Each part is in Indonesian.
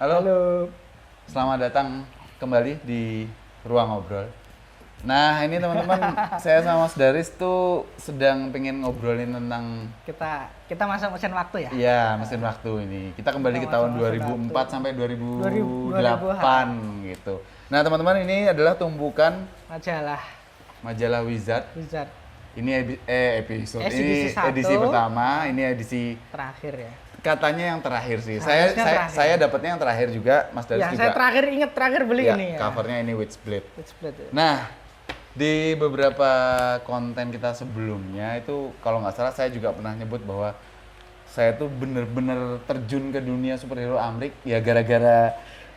Halo, Halo. selamat datang kembali di Ruang Ngobrol. Nah, ini teman-teman, saya sama Mas Daris tuh sedang pengen ngobrolin tentang Kita masuk mesin waktu ya? iya, mesin waktu ini. Kita kembali ke Kita tahun masuk mesin 2004 waktu. sampai 2000-an. 2008 gitu. Nah, teman-teman, ini adalah tumpukan majalah Wizard. Wizard Ini episode Edisi ini satu. edisi pertama, ini edisi terakhir ya. katanya yang terakhir sih. Harusnya terakhir. Saya dapatnya yang terakhir juga, Mas Daris Ya, juga. saya terakhir beli Ya, ini ya. covernya ini Witchblade. Witchblade ya. Nah, di beberapa konten kita sebelumnya itu kalau nggak salah saya juga pernah nyebut bahwa saya tuh bener-bener terjun ke dunia superhero Amrik ya gara-gara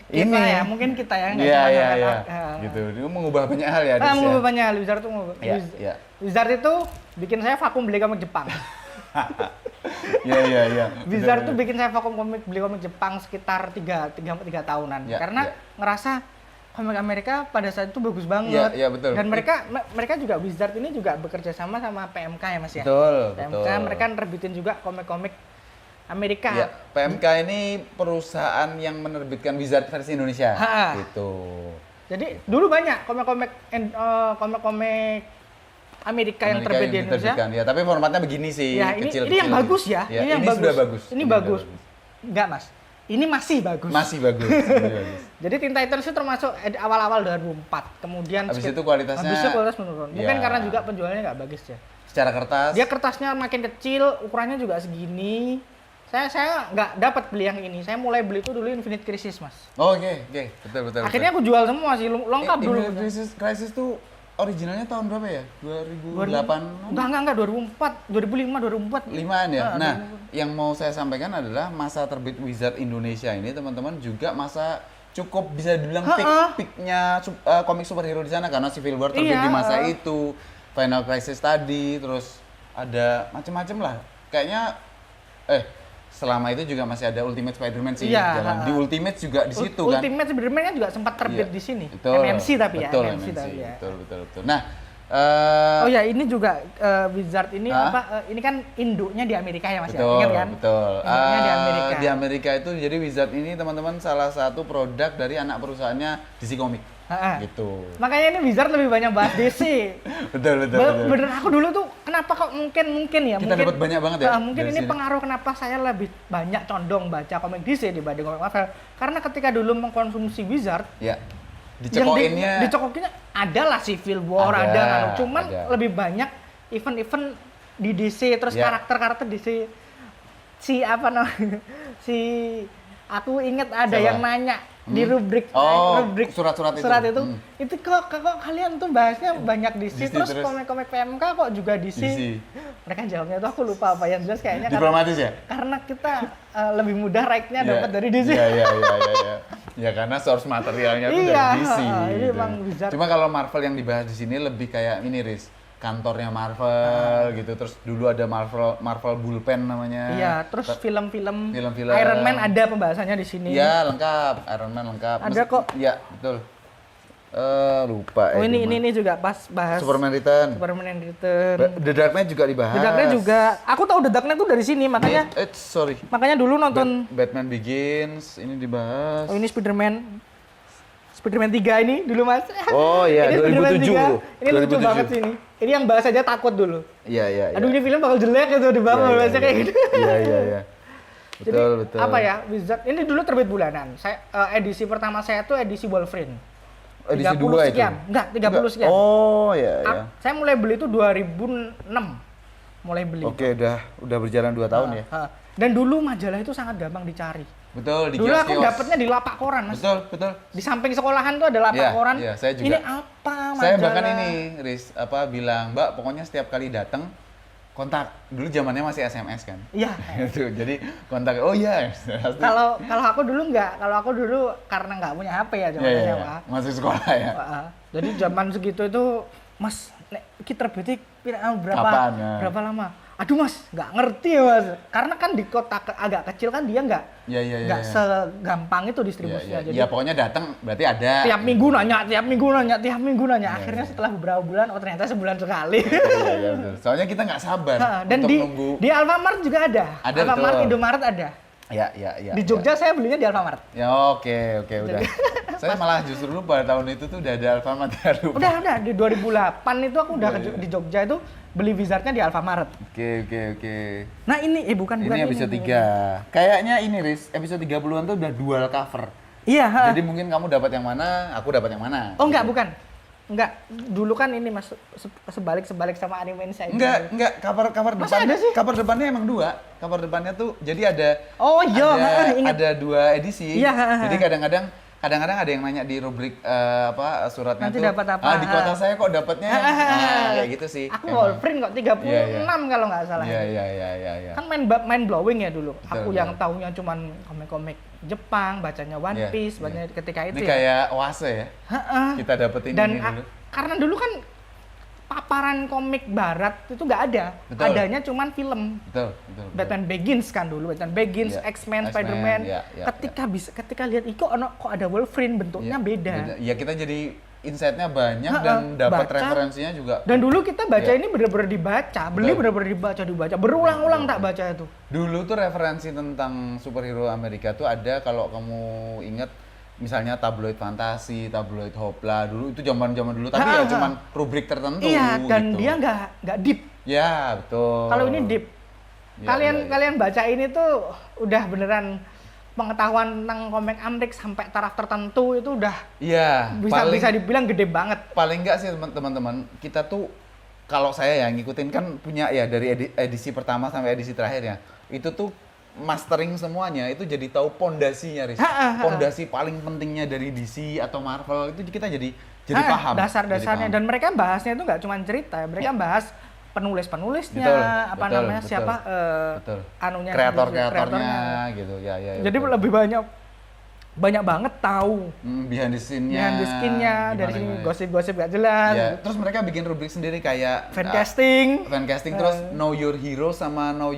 Kita ini. ya, mungkin kita ya, nggak Iya, cuma iya, sampai iya. tak- Gitu. Itu mengubah banyak hal ya, Dis, ya. mengubah banyak hal. Wizard tuh mengubah. Iya, iya. Wizard itu bikin saya vakum beli komik Jepang. Iya, iya, iya. Wizard tuh Bener-bener. bikin saya vakum beli komik Jepang sekitar 3 tahunan. Ya, Karena ya. ngerasa komik Amerika pada saat itu bagus banget. Iya, iya, betul. Dan mereka juga Wizard ini juga bekerja sama PMK ya Mas ya. Betul, PMK betul. mereka nerbitin juga komik-komik Amerika. Ya, PMK ini perusahaan yang menerbitkan Wizard versi Indonesia. Ha. Gitu. Jadi dulu banyak komik-komik Amerika yang terbit di Indonesia. diterbitkan. Ya, tapi formatnya begini sih, Ya, ini kecil-kecil. yang bagus ya. Ya, Ini yang sudah bagus. Ini Sudah bagus. Enggak, Mas. Ini masih bagus. Masih bagus. Masih bagus. Jadi Teen Titans itu termasuk awal-awal 2004. Kemudian Habis itu kualitasnya kualitas menurun. Mungkin ya. karena juga penjualannya nggak bagus ya. Secara kertas. Dia kertasnya makin kecil, ukurannya juga segini. Saya nggak dapat beli yang ini. Saya mulai beli itu dulu Infinite Crisis, Mas. Oh, oke, betul, betul. Akhirnya aku jual semua sih, lengkap dulu. Crisis tuh originalnya tahun berapa ya? 2008? Enggak, 2004, 2005, 2004. 5-an ya? Ah, Nah, yang mau saya sampaikan adalah masa terbit Wizard Indonesia ini teman-teman juga masa cukup bisa dibilang peak-nya komik superhero di sana karena Civil War terbit Iya, di masa itu, Final Crisis tadi, terus ada macam-macam lah. Kayaknya selama itu juga masih ada Ultimate Spider-Man sih Iya, jalan. Di Ultimate juga di situ kan. Ultimate Spider-Man kan juga sempat terbit Iya, di sini. betul, MNC tapi ya, betul, MNC tapi ya. betul. Nah, Oh ya, ini juga Wizard ini Hah? ini kan induknya di Amerika ya Mas ya. betul, Ingat kan? betul. Induknya di Amerika. Di Amerika itu jadi Wizard ini teman-teman salah satu produk dari anak perusahaannya DC Comics. Gitu. Makanya ini Wizard lebih banyak bahas DC. betul. Bener aku dulu tuh kenapa kok mungkin ya Kita dapat banyak banget ya mungkin dari ini sini. pengaruh kenapa saya lebih banyak condong baca komik DC dibanding komik Marvel. Karena ketika dulu mengkonsumsi Wizard Ya. yang dicokokinnya adalah Civil War, ada cuman ada. lebih banyak event-event di DC terus Ya. karakter-karakter DC si apa namanya si aku inget ada Siapa? yang nanya di rubrik surat-surat itu. itu kok kalian tuh bahasnya banyak DC, terus terus komik-komik PMK kok juga DC. Mereka jawabnya tuh aku lupa apa yang jelas kayaknya Diplomatis ya? karena kita lebih mudah right-nya dapat dari DC. Iya. Ya karena source materialnya itu Iya, dari DC. ini gitu. emang Wizard. Cuma kalau Marvel yang dibahas di sini lebih kayak ini, Riz. Kantornya Marvel gitu. Terus dulu ada Marvel Bullpen namanya. Iya, terus film-film Film-film. Iron Man ada pembahasannya di sini. Iya, lengkap. Iron Man lengkap. Ada kok. Iya, betul. Lupa Oh, di ini mana. juga pas bahas Superman Return. Superman and Return. The Dark Knight juga dibahas. The Dark Knight juga. Aku tahu The Dark Knight tuh dari sini, makanya Sorry. dulu nonton Batman Begins ini dibahas. ini Spider-Man 3 ini dulu Mas. Oh iya, Ini Spider-Man 2007 3. loh. Ini lucu 2007. banget sih ini. Ini yang bahas aja takut dulu. Iya. Aduh, ini film bakal jelek gitu dibangun biasanya kayak gitu. Iya. Jadi Betul. apa ya, Wizard ini dulu terbit bulanan. Saya edisi pertama saya tuh edisi Wolverine. Edisi 30 2 sekian. itu? Enggak, 30 sekian. Oh iya. Saya mulai beli itu 2006. Mulai beli. Oke, udah berjalan 2 tahun ya. Dan dulu majalah itu sangat gampang dicari. Betul, di Dulu aku kios-kios. dapetnya di lapak koran, Mas. Betul. Di samping sekolahan tuh ada lapak Iya, koran. iya, saya juga. Ini apa majalah? Saya bahkan ini, Riz, bilang, "Mbak, pokoknya setiap kali datang kontak." Dulu zamannya masih SMS kan. Iya. Itu. Jadi kontak. Oh iya. Kalau aku dulu enggak. Kalau aku dulu karena nggak punya HP ya zaman Iya. SMA. Masih sekolah ya. Jadi zaman segitu itu, Mas, kita terbitik Kapan, ya? berapa lama? Aduh Mas, nggak ngerti ya Mas. Karena kan di kota agak kecil kan dia nggak Iya. segampang itu distribusinya. Jadi Ya pokoknya datang berarti ada. tiap minggu nanya. Akhirnya setelah beberapa bulan, oh ternyata sebulan sekali. Iya, betul. Soalnya kita nggak sabar Dan untuk di nunggu. di Alfamart juga ada. Ada, Alfamart, betul. Indomaret ada. Ya. Di Jogja saya belinya di Alfamart. Ya oke udah. Saya malah justru lupa tahun itu tuh udah ada Alfamart ya lupa. Udah di 2008 itu aku udah di Jogja itu beli Wizardnya di Alfamart. Oke. Nah ini bukan Ini episode 3. Kayaknya ini Riz, episode 30-an tuh udah dual cover. Iya. Jadi mungkin kamu dapat yang mana, aku dapat yang mana. Oh enggak, bukan. Enggak, dulu kan ini Mas sebalik sama anime saya. Enggak, cover Masa depannya ada sih? cover depannya emang 2. Cover depannya tuh jadi ada Oh iya, ingat. ada 2 edisi. Iya, Jadi kadang-kadang ada yang nanya di rubrik suratnya nanti tuh. dapat apa? Di kota saya kok dapatnya kayak gitu sih. Aku emang. Wolverine kok 36 kalau nggak salah. Iya. Kan main blowing ya dulu. Aku Betul. yang tahunya cuman komik-komik Jepang, bacanya One Iya, Piece, iya. bacanya ketika itu Ini ya. kayak oase ya. Kita dapetin Dan ini dulu. karena dulu kan paparan komik barat itu nggak ada. Betul. Adanya cuman film. Betul. Batman Begins kan dulu, Batman Begins, Iya. X-Men, X-Men, Spider-Man. iya. Ketika lihat kok ada Wolverine bentuknya Iya, beda. Ya kita jadi insight-nya banyak dan dapat baca. referensinya juga. Dan dulu kita baca Iya. ini benar-benar dibaca, beli Betul. benar-benar dibaca, berulang-ulang tak baca itu. Dulu tuh referensi tentang superhero Amerika tuh ada kalau kamu ingat misalnya tabloid fantasi, tabloid hopla dulu itu zaman-zaman dulu tapi ya cuman rubrik tertentu Iya, dan gitu. dia nggak deep. Ya, betul. Kalau ini deep. Ya, Kalian baca ini tuh udah beneran pengetahuan tentang komik Amrik sampai taraf tertentu itu udah Iya, bisa dibilang gede banget. paling enggak sih teman-teman, kita tuh kalau saya ya ngikutin kan punya ya dari edisi pertama sampai edisi terakhir ya. Itu tuh mastering semuanya itu jadi tahu pondasinya, Riz. Pondasi paling pentingnya dari DC atau Marvel itu kita jadi paham. Dasar-dasarnya. Dan mereka bahasnya itu nggak cuma cerita, mereka bahas penulis-penulisnya, Betul. siapa Betul. anunya Kreatornya gitu ya. Jadi betul. lebih banyak banget tahu Behind the scene-nya. behind the skin-nya, dari sini gosip-gosip gak jelas. Ya, terus mereka bikin rubrik sendiri kayak Fancasting. fancasting terus know your hero sama know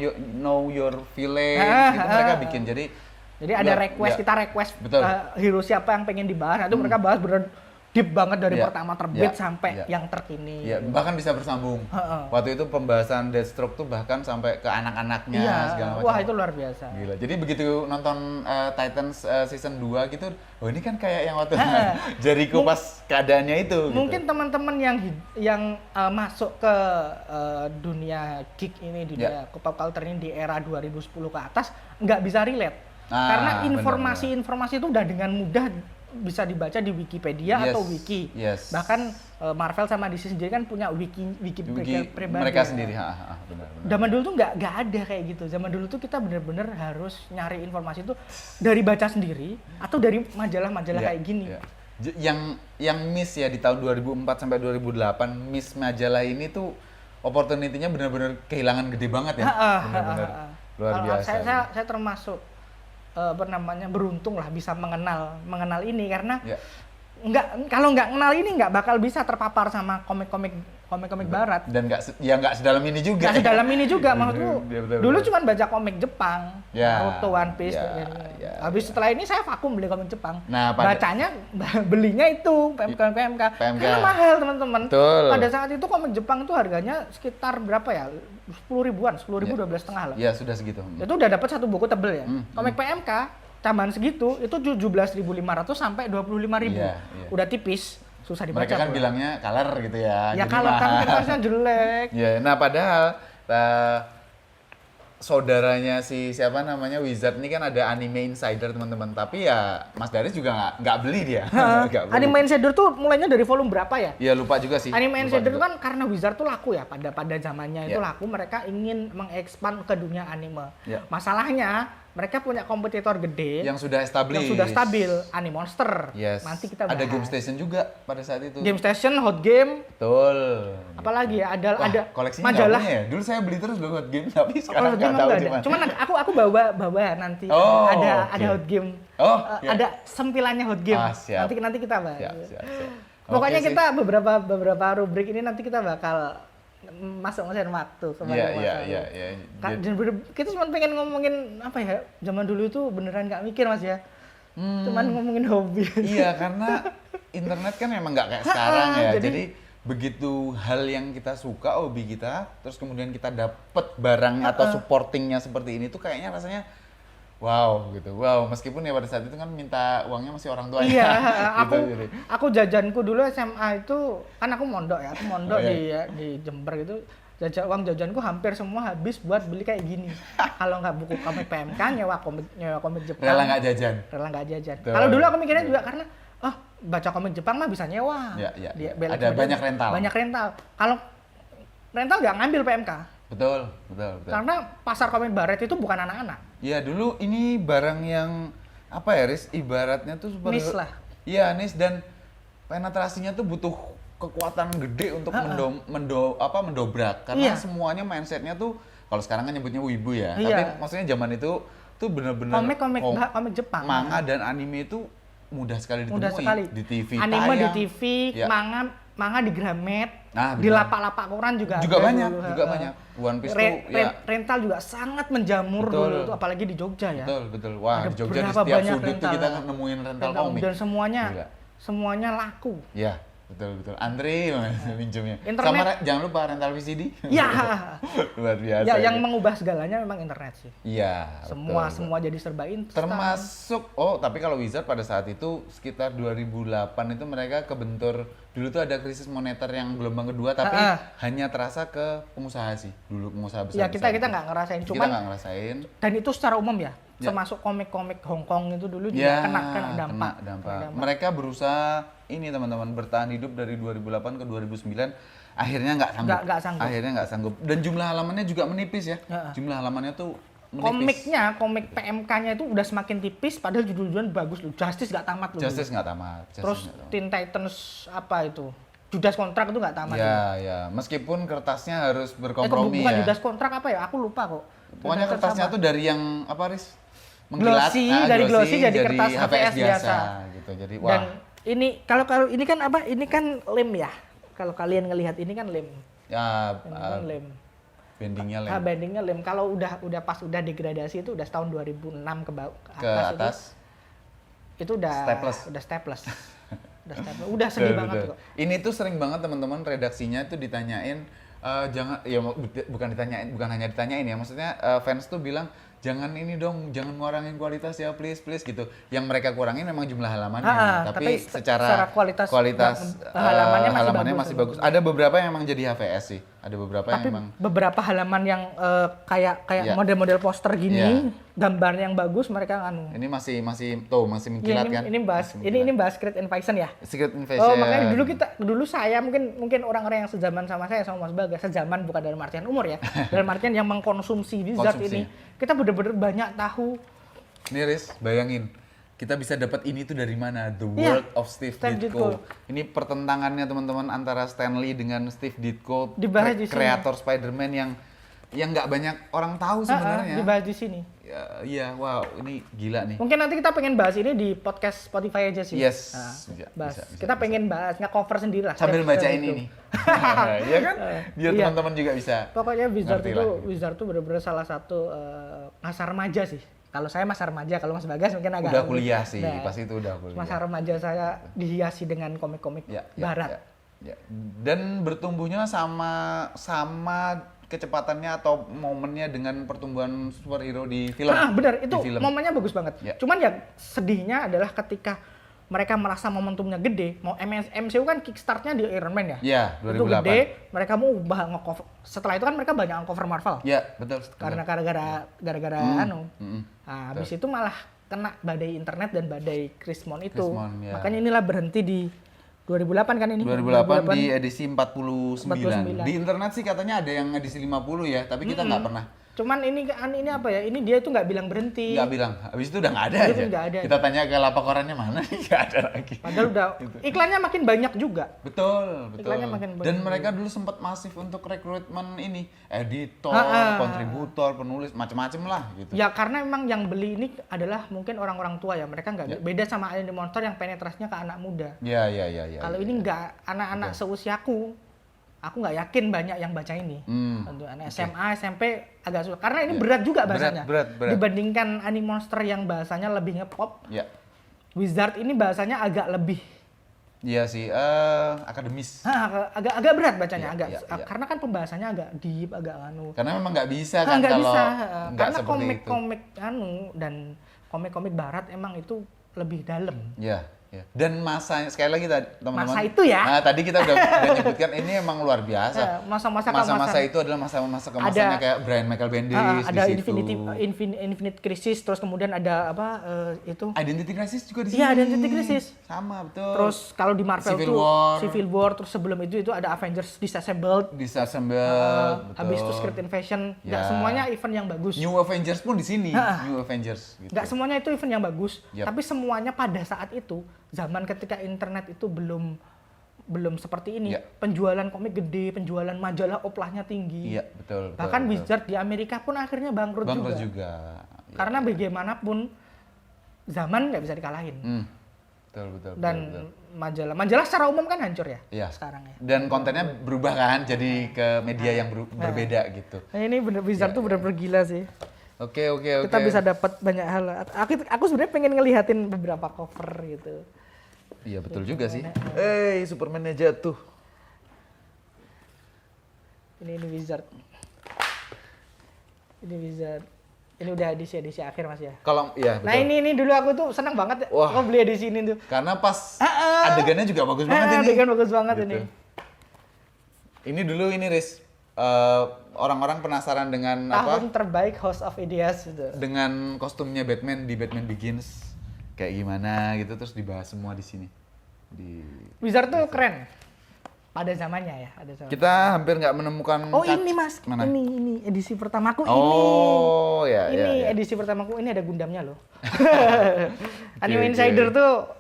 your villain gitu mereka bikin. Jadi ada request, kita request Betul. hero siapa yang pengen dibahas. Nah, itu mereka bahas bener deep banget dari Iya. pertama terbit Iya. sampai Iya. yang terkini. ya bahkan bisa bersambung. Waktu itu pembahasan Deathstroke tuh bahkan sampai ke anak-anaknya segala macam. Wah itu luar biasa. Gila. Jadi begitu nonton Titans season 2 gitu, oh ini kan kayak yang waktu Jericho pas keadaannya itu. Mungkin teman-teman yang masuk ke dunia geek ini, dunia pop culture ini di era 2010 ke atas nggak bisa relate. Karena informasi-informasi itu udah dengan mudah bisa dibaca di Wikipedia atau Wiki. Bahkan Marvel sama DC sendiri kan punya wiki pribadi. Mereka sendiri, benar. Zaman dulu tuh nggak ada kayak gitu. Zaman dulu tuh kita bener-bener harus nyari informasi itu dari baca sendiri atau dari majalah-majalah kayak gini. Yang miss ya di tahun 2004 sampai 2008, miss majalah ini tuh opportunity-nya benar-benar kehilangan gede banget ya. Benar-benar luar biasa. Saya termasuk beruntung lah bisa mengenal ini karena kalau nggak kenal ini nggak bakal bisa terpapar sama komik-komik barat. Dan nggak sedalam ini juga. Nggak sedalam ini juga maksudku. Betul. Dulu cuma baca komik Jepang, Naruto, One Piece. Habis setelah ini saya vakum beli komik Jepang. Nah, belinya itu PMK. Karena mahal teman-teman. Pada saat itu komik Jepang itu harganya sekitar berapa ya? 10 ribuan, 10 ribu 12,5 lah. Iya sudah segitu. Itu udah dapat satu buku tebel ya. Komik PMK tambahan segitu itu 17.500 sampai 25.000. Udah tipis, susah dibaca. Mereka kan bilangnya color gitu ya. Ya kalau kan kertasnya jelek. Ya, nah padahal saudaranya si siapa namanya Wizard ini kan ada Anime Insider teman-teman, tapi ya Mas Daris juga nggak beli dia. Anime Insider tuh mulainya dari volume berapa ya? Iya lupa juga sih. Anime Insider kan karena Wizard tuh laku ya pada zamannya itu laku, mereka ingin mengekspan ke dunia anime. Masalahnya mereka punya kompetitor gede yang sudah stabil, Animonster. Nanti kita bahas. Ada Game Station juga pada saat itu. Game Station, Hot Game. Betul. Apalagi ya ada koleksinya majalah. Ya? Dulu saya beli terus loh Hot Game, tapi sekarang nggak tahu ada. Cuman aku bawa nanti. Ada Hot Game. Ada sempilannya Hot Game. Nanti kita bahas. Siap. Pokoknya kita beberapa rubrik ini nanti kita bakal masuk mesin waktu sebagai kita cuma pengen ngomongin apa ya, zaman dulu itu beneran nggak mikir Mas ya, cuman ngomongin hobi. Iya karena internet kan emang nggak kayak sekarang ya, jadi begitu hal yang kita suka, hobi kita, terus kemudian kita dapet barang atau supportingnya seperti ini tuh kayaknya rasanya Wow gitu. Wow, meskipun ya pada saat itu kan minta uangnya masih orang tuanya. Iya, Gitu, jadi. aku jajanku dulu SMA itu kan aku mondok ya, aku mondok Oh, iya. di Jember gitu. Uang jajanku hampir semua habis buat beli kayak gini. Kalau nggak buku komik PMK, nyewa komik Jepang. Rela nggak jajan. Rela nggak jajan. Betul. Kalau dulu aku mikirnya juga karena baca komik Jepang mah bisa nyewa. Iya. Ada banyak rental. Banyak rental. Kalau rental nggak ngambil PMK. Betul. Karena pasar komik barat itu bukan anak-anak. Ya dulu ini barang yang apa ya, Riz? Ibaratnya tuh super. Niche lah. Iya, niche, dan penetrasinya tuh butuh kekuatan gede untuk mendobrak, karena Iya. semuanya mindsetnya tuh kalau sekarang kan nyebutnya wibu ya, Iya. tapi maksudnya zaman itu tuh bener-bener komik Jepang. manga dan anime itu mudah sekali ditemui. Mudah sekali. Di TV Anime tayang. di TV, Ya. manga di Gramet, Nah, di benar. lapak-lapak koran juga ada banyak, dulu. juga banyak. One Piece tuh ya. Rental juga sangat menjamur Betul. dulu tuh, apalagi di Jogja ya. Betul. Wah, Ada di Jogja di berapa setiap banyak sudut tuh rental. kita nemuin rental komik. Dan Gila. semuanya laku. Ya, betul. Antri minjemnya. Internet. Sama jangan lupa rental VCD. Ya. Luar biasa. Ya, yang ini. mengubah segalanya memang internet sih. Iya. Semua jadi serba instan. Termasuk tapi kalau Wizard pada saat itu sekitar 2008 itu mereka kebentur. Dulu tuh ada krisis moneter yang gelombang kedua, tapi hanya terasa ke pengusaha sih. Dulu pengusaha besar. Ya kita nggak ngerasain, kita cuman nggak ngerasain. dan itu secara umum ya. Ya. Termasuk komik-komik Hong Kong itu dulu juga Ya, kena dampak. Mereka berusaha ini teman-teman bertahan hidup dari 2008 ke 2009, akhirnya nggak sanggup. Akhirnya nggak sanggup. Dan jumlah halamannya juga menipis ya. Jumlah halamannya tuh menipis. Komik PMK-nya itu udah semakin tipis, padahal judul-judulan bagus loh. Justice nggak tamat loh. Justice nggak tamat. Terus Teen Titans apa itu? Judas Kontrak itu nggak tamat. Ya. Meskipun kertasnya harus berkompromi bukan ya. Judas Kontrak apa ya? Aku lupa kok. Pokoknya kertasnya tuh dari yang apa, Riz? Mengkilat. Glossy jadi kertas HVS biasa. Gitu. Jadi Dan ini kalau ini kan apa? Ini kan lem ya. Kalau kalian ngelihat ini kan lem. Ya, Ini kan lem. bendingnya lem. Bendingnya lem. Kalau udah pas degradasi itu udah tahun 2006 ke atas. Itu udah Staples. Udah staples. Udah sedih banget kok. Ini tuh sering banget teman-teman redaksinya tuh ditanyain bukan hanya ditanyain ya, maksudnya fans tuh bilang jangan ini dong, jangan ngurangin kualitas ya, please gitu. Yang mereka kurangin memang jumlah halamannya, tapi secara kualitas halamannya masih bagus. Ada beberapa yang emang jadi HVS sih. Ada beberapa tapi yang emang beberapa halaman yang kayak Ya. model-model poster gini, Ya. gambarnya yang bagus mereka ini masih mengkilat kan. Ini bahas Secret Invasion ya. Secret Invasion. Oh, makanya dulu saya mungkin orang-orang yang sezaman sama saya sama Mas Bagas, sezaman bukan dalam artian umur ya. Dalam artian yang mengkonsumsi Wizard ini. Kita bener-bener banyak tahu. Nih Riz, bayangin. Kita bisa dapat ini tuh dari mana? The World of Steve Ditko. Ini pertentangannya teman-teman antara Stan Lee dengan Steve Ditko, kreator Spider-Man yang nggak banyak orang tahu sebenarnya. Dibahas di sini. Iya, wow, ini gila nih. Mungkin nanti kita pengen bahas ini di podcast Spotify aja sih. Yes. Bisa. Kita pengen bahas, nge-cover sendiri lah. Sambil bacain ini. Iya kan? Biar teman-teman juga bisa. Pokoknya Wizard itu benar-benar salah satu masa remaja sih. Kalau saya masa remaja, kalau Mas Bagas mungkin agak udah kuliah sih, pasti itu udah kuliah. Masa remaja saya dihiasi dengan komik-komik barat. Ya. Dan bertumbuhnya sama kecepatannya atau momennya dengan pertumbuhan superhero di film. Benar, itu momennya bagus banget. Ya. Cuman ya sedihnya adalah ketika mereka merasa momentumnya gede, MCU kan kickstart-nya di Iron Man ya. Iya, 2008. Itu gede, mereka mau ubah nge-cover. Setelah itu kan mereka banyak nge-cover Marvel. Iya, betul. Karena gara-gara habis itu malah kena badai internet dan badai Krismon itu. Ya. Makanya inilah berhenti di 2008 kan ini. 2008 di edisi 49. Di internet sih katanya ada yang edisi 50 ya, tapi kita nggak pernah. Cuman ini apa ya? Ini dia tuh nggak bilang berhenti. Nggak bilang. Habis itu udah nggak ada aja. Kita tanya ke lapak korannya mana, nggak ada lagi. Padahal udah iklannya makin banyak juga. Betul. Iklannya makin banyak. Dan mereka dulu sempat masif untuk rekrutmen ini, editor, kontributor, penulis, macam-macam lah gitu. Ya karena memang yang beli ini adalah mungkin orang-orang tua ya. Mereka nggak beda sama Anime Monster yang penetrasinya ke anak muda. Iya. Kalau ini nggak, anak-anak seusiaku, aku nggak yakin banyak yang baca ini. Untuk anak SMA, SMP agak sulit. Karena ini berat juga bahasanya. Berat. Dibandingkan Anime Monster yang bahasanya lebih ngepop, Wizard ini bahasanya agak lebih Iya sih, akademis. Agak berat bacanya, Iya, iya. karena kan pembahasannya agak deep, agak anu. Karena memang nggak bisa kan Nggak kalau bisa, nggak karena seperti itu. komik-komik anu dan komik-komik barat emang itu lebih dalam. Iya, iya. Dan masanya sekali lagi tadi teman-teman. Masa itu ya. Nah, tadi kita udah nyebutkan ini emang luar biasa. Masa-masa itu adalah masa-masa kemasannya kayak Brian Michael Bendis ada di situ. Infinite Crisis, terus kemudian ada apa itu? Identity Crisis juga di sini. Iya, Identity Crisis. Sama, betul. Terus kalau di Marvel Civil War, terus sebelum itu ada Avengers Disassembled. Betul. Habis itu Secret Invasion. Nggak Ya. semuanya event yang bagus. New Avengers pun di sini. New Avengers gitu. Nggak semuanya itu event yang bagus, Yap. tapi semuanya pada saat itu, zaman ketika internet itu belum seperti ini. Ya. Penjualan komik gede, penjualan majalah oplahnya tinggi. Iya, betul. Bahkan betul. Wizard di Amerika pun akhirnya bangkrut juga. Ya. Karena bagaimanapun zaman nggak bisa dikalahin. Betul. Dan majalah secara umum kan hancur ya, Iya. sekarang ya. Dan kontennya berubah kan, jadi ke media yang berbeda gitu. Nah, ini Wizard tuh bener-bener gila sih. Oke. Kita bisa dapat banyak hal. Aku sebenarnya pengen ngelihatin beberapa cover gitu. Iya betul juga sih. Superman-nya jatuh. Ini Wizard. Ini Wizard. Ini udah edisi akhir Mas ya. Kalau iya betul. Nah ini dulu aku tuh senang banget. Wah. Aku beli edisi ini tuh. Karena pas adegannya juga bagus banget ini. Adegan bagus banget Gitu. ini. Ini dulu Riz. Orang-orang penasaran dengan Tahun terbaik House of Ideas gitu. dengan kostumnya Batman di Batman Begins kayak gimana gitu, terus dibahas semua di sini. Wizard tuh keren pada zamannya ya. Kita hampir nggak menemukan. Ini Mas, mana? ini edisi pertamaku Ya. Edisi pertamaku ini ada Gundamnya loh. Anime Oke. Insider tuh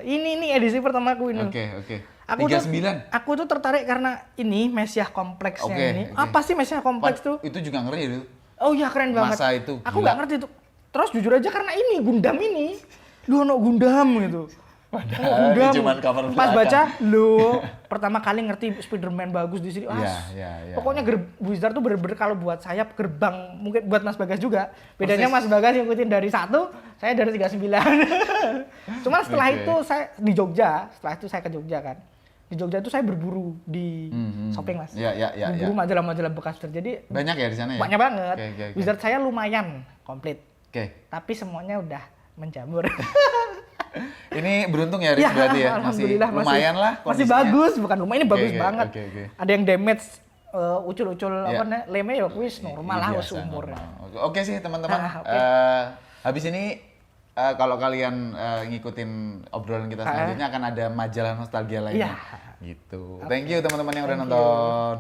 ini edisi pertamaku ini. Oke. Aku 39. Aku tuh tertarik karena ini Messiah kompleksnya Oke, ini. oke. Apa sih Messiah kompleks tuh? Itu juga ngeri itu. Oh iya keren banget. Masa itu, Aku gila. nggak ngerti tuh. Terus jujur aja karena ini Gundam ini. Lu ono Gundam gitu. Padahal ini cuman cover Pas belakang. baca, lu pertama kali ngerti Spider-Man bagus di sini. Iya. Pokoknya Wizard tuh bener-bener kalau buat saya gerbang, mungkin buat Mas Bagas juga. Bedanya Mas Bagas ngikutin dari 1, saya dari 39. Cuman setelah Oke. itu saya di Jogja, setelah itu saya ke Jogja kan. Di Jogja itu saya berburu di shopping Mas. Iya. Berburu majalah-majalah bekas. Jadi Banyak ya di sana ya? banyak banget. Oke. Wizard saya lumayan komplit. Oke. Tapi semuanya udah menjamur. Ini beruntung ya Riz berarti ya? Alhamdulillah lumayan lah masih kondisinya. bagus, bukan lumayan, ini bagus Oke. banget. Ada yang damage ucul-ucul Iya. leme ya wis normal lah Biasa, umur. normal. Oke sih teman-teman. Oke. Habis ini kalau kalian ngikutin obrolan kita selanjutnya akan ada majalah nostalgia lainnya. Iya. Gitu. Thank you teman-teman yang udah nonton.